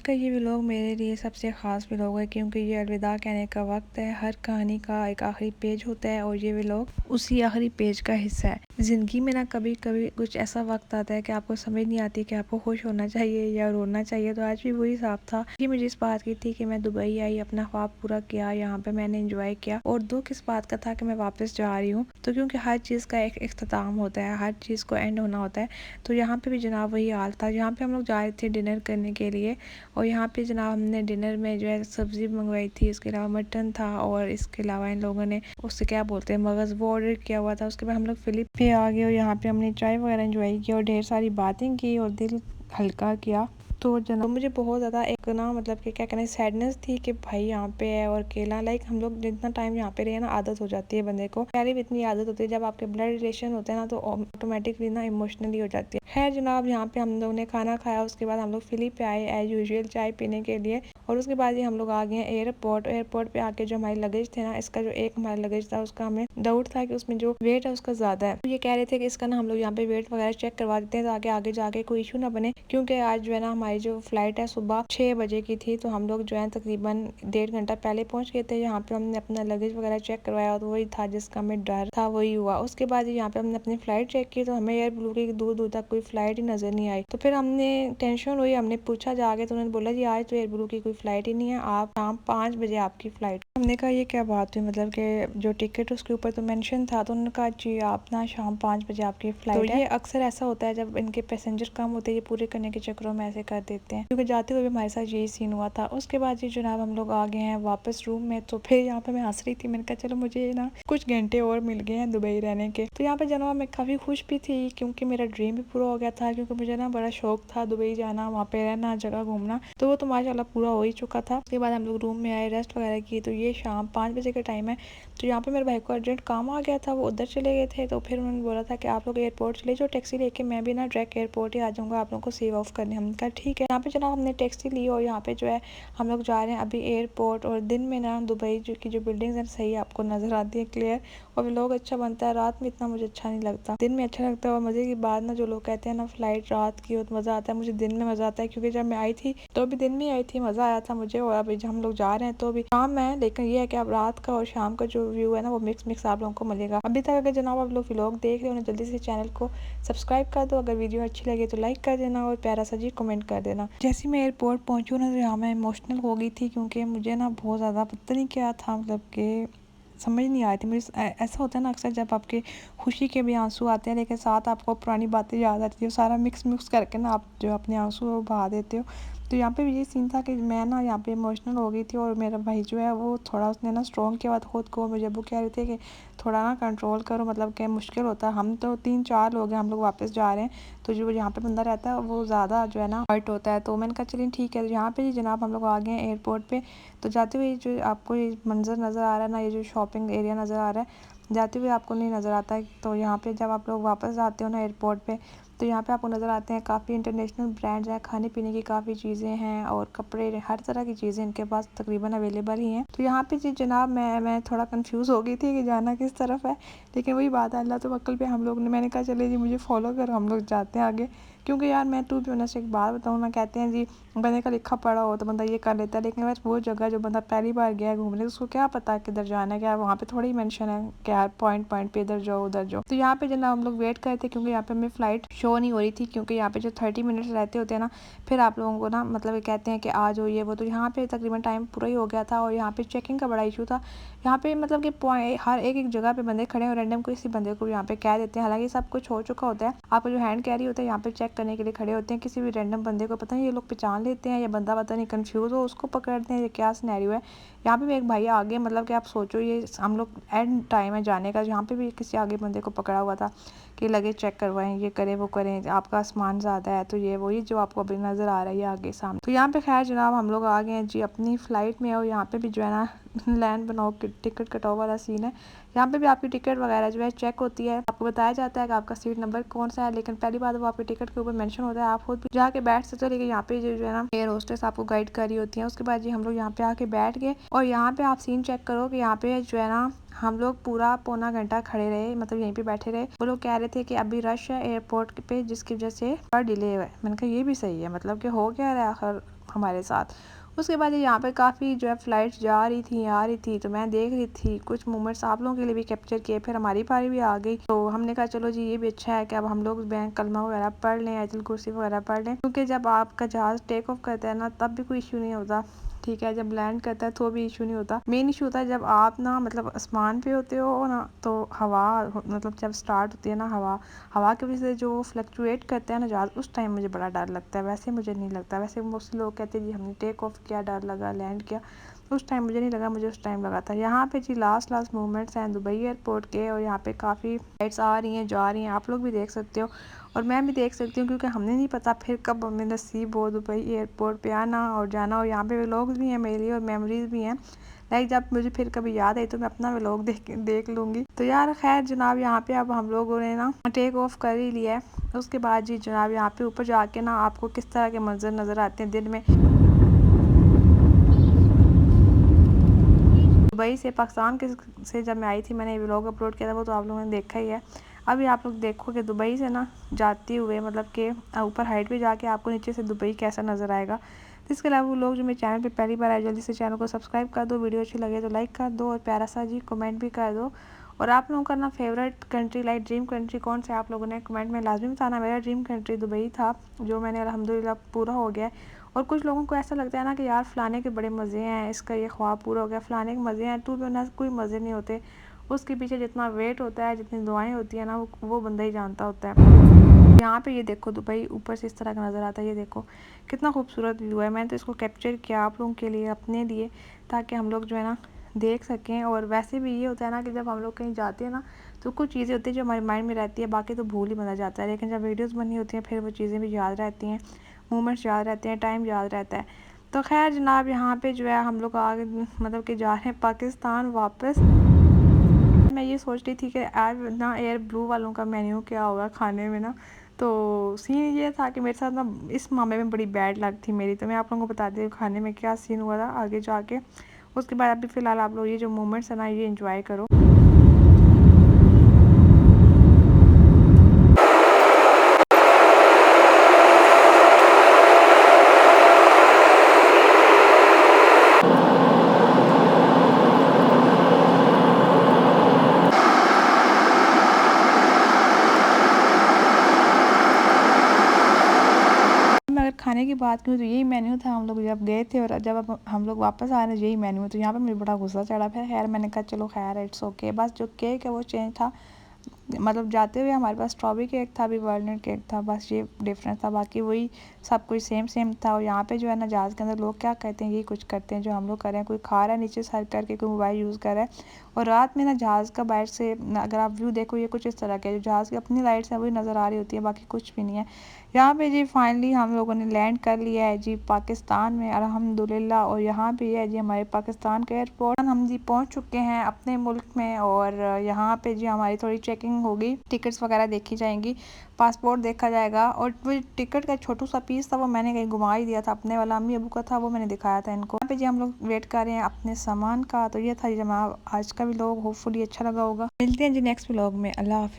का ये व्लॉग मेरे लिए सबसे ख़ास व्लॉग है क्योंकि ये अलविदा कहने का वक्त है। हर कहानी का एक आखिरी पेज होता है और ये व्लॉग उसी आखिरी पेज का हिस्सा है। ज़िंदगी में ना कभी कभी कुछ ऐसा वक्त आता है कि आपको समझ नहीं आती कि आपको खुश होना चाहिए या रोना चाहिए। तो आज भी वही हिसाब था कि मुझे इस बात की थी कि मैं दुबई आई, अपना ख्वाब पूरा किया, यहाँ पे मैंने एंजॉय किया, और दुख इस बात का था कि मैं वापस जा रही हूँ। तो क्योंकि हर चीज़ का एक इख्तिताम होता है, हर चीज़ को एंड होना होता है। तो यहाँ पे भी जनाब वही हाल था। यहाँ पे हम लोग जा रहे थे डिनर करने के लिए, और यहाँ पे जनाब हमने डिनर में जो है सब्ज़ी मंगवाई थी, इसके अलावा मटन था, और इसके अलावा इन लोगों ने उससे क्या बोलते हैं मगज़, वो ऑर्डर किया हुआ था। उसके बाद हम लोग फिलिप पे आ गए और यहाँ पे हमने चाय वगैरह एंजॉय की और ढेर सारी बातें की और दिल हल्का किया। तो जनाब मुझे बहुत ज़्यादा एक ना मतलब कि क्या कहना सैडनेस थी कि भाई यहाँ पे है और अकेला। लाइक हम लोग जितना टाइम यहाँ पे रहे ना, आदत हो जाती है बंदे को, पहले भी इतनी आदत होती है। जब आपके ब्लड रिलेशन होते हैं ना तो ऑटोमेटिकली ना इमोशनली हो जाती है। खैर जनाब यहाँ पे हम लोग ने खाना खाया, उसके बाद हम लोग फिलिप पे आए एज यूजुअल चाय पीने के लिए, और उसके बाद ही हम लोग आ गए एयरपोर्ट पे आके जो हमारे लगेज थे ना, इसका जो एक हमारा लगेज था उसका हमें डाउट था कि उसमें जो वेट है उसका ज़्यादा है। तो ये कह रहे थे कि इसका ना हम लोग यहाँ पे वेट वगैरह चेक करवा देते हैं ताकि आगे जाके कोई इशू ना बने, क्योंकि आज जो है ना हमारी जो फ्लाइट है सुबह 6 बजे की थी। तो हम लोग जो है तकरीबन 1.5 घंटा पहले पहुंच गए थे। यहाँ पे हमने अपना लगेज वगैरह चेक करवाया, तो वही था जिसका हमें डर था वही हुआ। उसके बाद यहाँ पे हमने अपनी फ्लाइट चेक की तो हमें एयर ब्लू की दूर दूर तक कोई फ्लाइट ही नजर नहीं आई। तो फिर हमने टेंशन हुई, हमने पूछा जाके, तो उन्होंने बोला जी आज तो एयर ब्लू की कोई फ्लाइट ही नहीं है, आप शाम 5 बजे आपकी फ्लाइट। हमने कहा ये क्या बात हुई, मतलब कि जो टिकट उसके ऊपर तो मेंशन था। तो उन्होंने कहा जी आप ना शाम 5 बजे आपकी फ्लाइट है। तो ये अक्सर ऐसा होता है जब इनके पैसेंजर कम होते हैं, ये पूरे करने के चक्करों में ऐसे कर देते हैं, क्योंकि जाते हुए हमारे साथ यही सीन हुआ था। उसके बाद जी जनाब हम लोग आ गए हैं वापस रूम में। तो फिर यहाँ पे मैं हंस रही थी, मैंने कहा चलो मुझे ना कुछ घंटे और मिल गए हैं दुबई रहने के। तो यहाँ पे जनाब मैं काफ़ी खुश भी थी क्योंकि मेरा ड्रीम भी पूरा हो गया था, क्योंकि मुझे ना बड़ा शौक था दुबई जाना, वहाँ पे रहना, जगह घूमना। तो वो तो माशाल्लाह पूरा हो ही चुका था। उसके बाद हम लोग रूम में आए, रेस्ट वगैरह की। तो ये शाम 5 बजे का टाइम है। तो यहाँ पे मेरे भाई को अर्जेंट काम आ गया था, वो उधर चले गए थे। तो फिर उन्होंने बोला था कि आप लोग एयरपोर्ट चले जाओ टैक्सी लेके, मैं भी ना डायरेक्ट एयरपोर्ट ही आ जाऊँगा आप लोगों को सेव ऑफ करने। हमने कहा ठीक है। यहाँ पे जनाब हमने टैक्सी ली और यहाँ पे जो है हम लोग जा रहे हैं अभी एयरपोर्ट। और दिन में ना दुबई जो बिल्डिंग्स हैं सही आपको नज़र आती है क्लियर, और व्लॉग अच्छा बनता है। रात में इतना मुझे अच्छा नहीं लगता, दिन में अच्छा लगता है। और मज़े की बात ना, जो लोग कहते हैं ना फ्लाइट रात की हो तो मज़ा आता है, मुझे दिन में मज़ा आता है, क्योंकि जब मैं आई थी तो अभी दिन में आई थी, मज़ा आया था मुझे। और अभी जब हम लोग जा रहे हैं तो अभी शाम है, लेकिन ये है कि अब रात का और शाम का जो व्यू है ना वो मिक्स आप लोगों को मिलेगा। अभी तक अगर जनाब आप लोग व्लॉग देख रहे हो ना, जल्दी से चैनल को सब्सक्राइब कर दो। अगर वीडियो अच्छी लगे तो लाइक कर देना और प्यारा सा जी कमेंट कर देना। जैसे मैं एयरपोर्ट पहुंची ना तो यहाँ मैं इमोशनल हो गई थी, क्योंकि मुझे ना बहुत ज़्यादा पता नहीं क्या था, मतलब कि समझ नहीं आ रही थी मुझे। ऐसा होता है ना अक्सर जब आपके खुशी के भी आंसू आते हैं, लेकिन साथ आपको पुरानी बातें याद आती है, सारा मिक्स करके ना आप जो अपने आंसू बहा देते हो। तो यहाँ पे भी ये सीन था कि मैं ना यहाँ पे इमोशनल हो गई थी, और मेरा भाई जो है वो थोड़ा उसने ना स्ट्रॉन्ग किया हुआ खुद को। मुझे वो कह रहे थे कि थोड़ा ना कंट्रोल करो, मतलब कि मुश्किल होता है। हम तो 3-4 लोग हैं, हम लोग वापस जा रहे हैं, तो जो यहाँ पे बंदा रहता है वो ज़्यादा जो है ना हर्ट होता है। तो मैंने कहा चलिए ठीक है। यहाँ पे जनाब हम लोग आ गए हैं एयरपोर्ट पे। तो जाते हुए जो आपको ये मंजर नज़र आ रहा है ना, ये जो शॉपिंग एरिया नज़र आ रहा है, जाते हुए आपको नहीं नज़र आता है। तो यहाँ पे जब आप लोग वापस आते हो ना एयरपोर्ट पे, तो यहाँ पे आपको नज़र आते हैं काफ़ी इंटरनेशनल ब्रांड्स हैं, खाने पीने की काफ़ी चीज़ें हैं, और कपड़े, हर तरह की चीज़ें इनके पास तकरीबन अवेलेबल ही हैं। तो यहाँ पे जी जनाब मैं थोड़ा कंफ्यूज हो गई थी कि जाना किस तरफ है, लेकिन वही बात है, अल्लाह तो वक्ल पे हम लोग ने, मैंने कहा चले जी मुझे फॉलो करो, हम लोग जाते हैं आगे। क्योंकि यार मैं टू भी ऑनेस्ट एक बात बताऊँ ना, कहते हैं जी बंदे का लिखा पड़ा हो तो बंदा ये कर लेता है, लेकिन बस वो जगह जो बंदा पहली बार गया है घूमने, उसको क्या पता है किधर जाना है, क्या वहाँ पे थोड़ी मेंशन है क्या पॉइंट पे इधर जाओ उधर जाओ। तो यहाँ पे जनाब हम लोग वेट कर रहे थे, क्योंकि यहाँ पे हमें फ्लाइट शो नहीं हो रही थी, क्योंकि यहाँ पे जो 30 मिनट्स रहते होते हैं ना, फिर आप लोगों को ना मतलब ये कहते हैं कि आ जाओ ये वो। तो यहाँ पे तकरीबन टाइम पूरा ही हो गया था, और यहाँ पे चेकिंग का बड़ा इशू था। यहाँ पे मतलब कि पॉइंट हर एक जगह पे बंदे खड़े हैं, और रैंडम किसी बंदे को यहाँ पे कह देते हैं। हालांकि सब कुछ हो चुका होता है, आपका जो हैंड कैरी होता है यहाँ पे चेक करने के लिए खड़े होते हैं। किसी भी रैंडम बंदे को पता नहीं ये लोग पहचान लेते हैं या बंदा पता नहीं कंफ्यूज हो उसको पकड़ते हैं, या क्या सिनेरियो है। यहाँ पे भी एक भाई आगे, मतलब कि आप सोचो ये हम लोग एंड टाइम है जाने का, यहाँ पे भी किसी आगे बंदे को पकड़ा हुआ था कि लगेज चेक करवाएं, ये करें वो करें, आपका सामान ज़्यादा है तो ये वही जो आपको अभी नज़र आ रहा है आगे सामने। तो यहाँ पे खैर जनाब हम लोग आ गए हैं जी अपनी फ़्लाइट में, और यहाँ पे भी जो है ना लैंड बनाओ टिकट कटाओ वाला सीन है। यहाँ पे भी आपकी टिकट वगैरह जो है चेक होती है, आपको बताया जाता है कि आपका सीट नंबर कौन सा है, लेकिन पहली बात वो आपके टिकट के ऊपर मेंशन होता है, आप खुद भी जाके बैठ सकते हो। लेकिन यहाँ पे जो है ना एयर होस्टेस आपको गाइड कर रही होती है। उसके बाद जी हम लोग यहाँ पे आके बैठ गए, और यहाँ पे आप सीन चेक करो कि यहाँ पे जो है ना हम लोग पूरा पौना घंटा खड़े रहे, मतलब यहीं पे बैठे रहे। वो लोग कह रहे थे कि अभी रश है एयरपोर्ट पे, जिसकी वजह से थोड़ा डिले है। मैंने कहा ये भी सही है, मतलब कि हो क्या रहा है आखिर, हमारे साथ। उसके बाद यहाँ पे काफ़ी जो है फ़्लाइट्स जा रही थी आ रही थी, तो मैं देख रही थी, कुछ मोमेंट्स आप लोगों के लिए भी कैप्चर किए। फिर हमारी पारी भी आ गई, तो हमने कहा चलो जी ये भी अच्छा है कि अब हम लोग बैंक कलमा वगैरह पढ़ लें, आयतुल कुर्सी वगैरह पढ़ लें, क्योंकि जब आपका जहाज़ टेक ऑफ करता है ना तब भी कोई इशू नहीं होता, ठीक है। जब लैंड करता है तो भी इशू नहीं होता। मेन इशू होता है जब आप ना मतलब आसमान पे होते हो ना, तो हवा मतलब जब स्टार्ट होती है ना हवा की वजह से जो फ्लक्चुएट करते हैं ना जहाज़, उस टाइम मुझे बड़ा डर लगता है। वैसे मुझे नहीं लगता, वैसे मोस्टली लोग कहते हैं जी हमने टेक ऑफ किया डर लगा, लैंड किया, उस टाइम मुझे नहीं लगा, मुझे उस टाइम लगा था। यहाँ पे जी लास्ट मोमेंट्स हैं दुबई एयरपोर्ट के, और यहाँ पे काफ़ी फ्लाइट्स आ रही हैं जा रही हैं, आप लोग भी देख सकते हो और मैं भी देख सकती हूँ, क्योंकि हमने नहीं पता फिर कब हमें नसीब हो दुबई एयरपोर्ट पे आना और जाना। और यहाँ पे व्लॉग्स भी हैं मेरी और मेमोरीज भी हैं, लाइक जब मुझे फिर कभी याद आई तो मैं अपना व्लॉग देख लूँगी। तो यार खैर जनाब, यहाँ पे अब हम लोगों ने ना टेक ऑफ कर ही लिया है। उसके बाद जी जनाब यहाँ पे ऊपर जाके ना आपको किस तरह के मंजर नज़र आते हैं दिन में। दुबई से पाकिस्तान के से जब मैं आई थी, मैंने व्लॉग अपलोड किया था, वो तो आप लोगों ने देखा ही है। अभी आप लोग देखो कि दुबई से ना जाते हुए मतलब कि ऊपर हाइट पे जाके आपको नीचे से दुबई कैसा नज़र आएगा। तो इसके अलावा वो लोग जो मेरे चैनल पे पहली बार आए, जल्दी से चैनल को सब्सक्राइब कर दो, वीडियो अच्छी लगे तो लाइक कर दो और प्यारा सा जी कमेंट भी कर दो। और आप लोगों का ना favourite country like dream country कौन सा है, आप लोगों ने कमेंट में लाजमी बताना। मेरा ड्रीम कंट्री दुबई था, जो मैंने अल्हम्दुलिल्लाह पूरा हो गया। और कुछ लोगों को ऐसा लगता है ना कि यार फ़लाने के बड़े मज़े हैं, इसका ये ख्वाब पूरा हो गया, फ़लाने के मज़े हैं, टू बी ऑनेस्ट कोई मज़े नहीं होते। उसके पीछे जितना वेट होता है, जितनी दुआएं होती हैं ना, वो बंदा ही जानता होता है। यहाँ पे ये देखो दुबई ऊपर से इस तरह का नज़र आता है, ये देखो कितना खूबसूरत व्यू है। मैंने तो इसको कैप्चर किया आप लोगों के लिए, अपने लिए, ताकि हम लोग जो है ना देख सकें। और वैसे भी ये होता है ना कि जब हम लोग कहीं जाते हैं ना, तो कुछ चीज़ें होती हैं जो हमारे माइंड में रहती है, बाकी तो भूल ही बना जाता है, लेकिन जब वीडियोज़ बनी होती हैं फिर वो चीज़ें भी याद रहती हैं, मोमेंट्स याद रहते हैं, टाइम याद रहता है। तो खैर जनाब, यहाँ पे जो है हम लोग आगे मतलब कि जा रहे हैं पाकिस्तान वापस। मैं ये सोच रही थी कि यार ना एयर ब्लू वालों का मेन्यू क्या होगा खाने में ना, तो सीन ये था कि मेरे साथ ना इस मामले में बड़ी बैड लक थी मेरी। तो मैं आप लोगों को बताती हूँ खाने में क्या सीन हुआ था आगे जाके। उसके बाद अभी फ़िलहाल आप लोग ये जो मोमेंट्स है ना ये इंजॉय करो। मैं अगर खाने की बात करूँ तो यही मेन्यू था हम लोग जब गए थे, और जब अब हम लोग वापस आ रहे हैं यही मेन्यू है। तो यहाँ पे मुझे बड़ा गुस्सा चढ़ा, फिर खैर मैंने कहा चलो खैर इट्स ओके। बस जो केक है वो चेंज था, मतलब जाते हुए हमारे पास स्ट्रॉबेरी केक था, अभी वालनट केक था, बस ये डिफरेंस था, बाकी वही सब कुछ सेम था। और यहाँ पे जो है ना जहाज़ के अंदर लोग क्या करते हैं, यही कुछ करते हैं जो हम लोग कर रहे हैं। कोई खा रहा है नीचे सर करके, कोई मोबाइल यूज़ कर रहा है। और रात में ना जहाज़ का बाहर से अगर आप व्यू देखो, ये कुछ इस तरह का है, जो जहाज़ की अपनी लाइट्स है वही नज़र आ रही होती है, बाकी कुछ भी नहीं है। यहाँ पे जी फाइनली हम लोगों ने लैंड कर लिया है जी पाकिस्तान में अल्हम्दुलिल्लाह। और यहाँ पे है जी हमारे पाकिस्तान का एयरपोर्ट, हम जी पहुँच चुके हैं अपने मुल्क में। और यहाँ पे जी हमारी थोड़ी चेकिंग होगी, टिकट्स वगैरह देखी जाएंगी, पासपोर्ट देखा जाएगा। और वो टिकट का छोटू सा पीस था वो मैंने कहीं घुमा ही दिया था, अपने वाला अम्मी अबू का था, वो मैंने दिखाया था इनको। यहाँ पे जी हम लोग वेट कर रहे हैं अपने सामान का। तो ये था जी जनाब आज का व्लॉग, होपफुली अच्छा लगा होगा। मिलते हैं जी नेक्स्ट व्लॉग में, अल्लाह हाफिज़।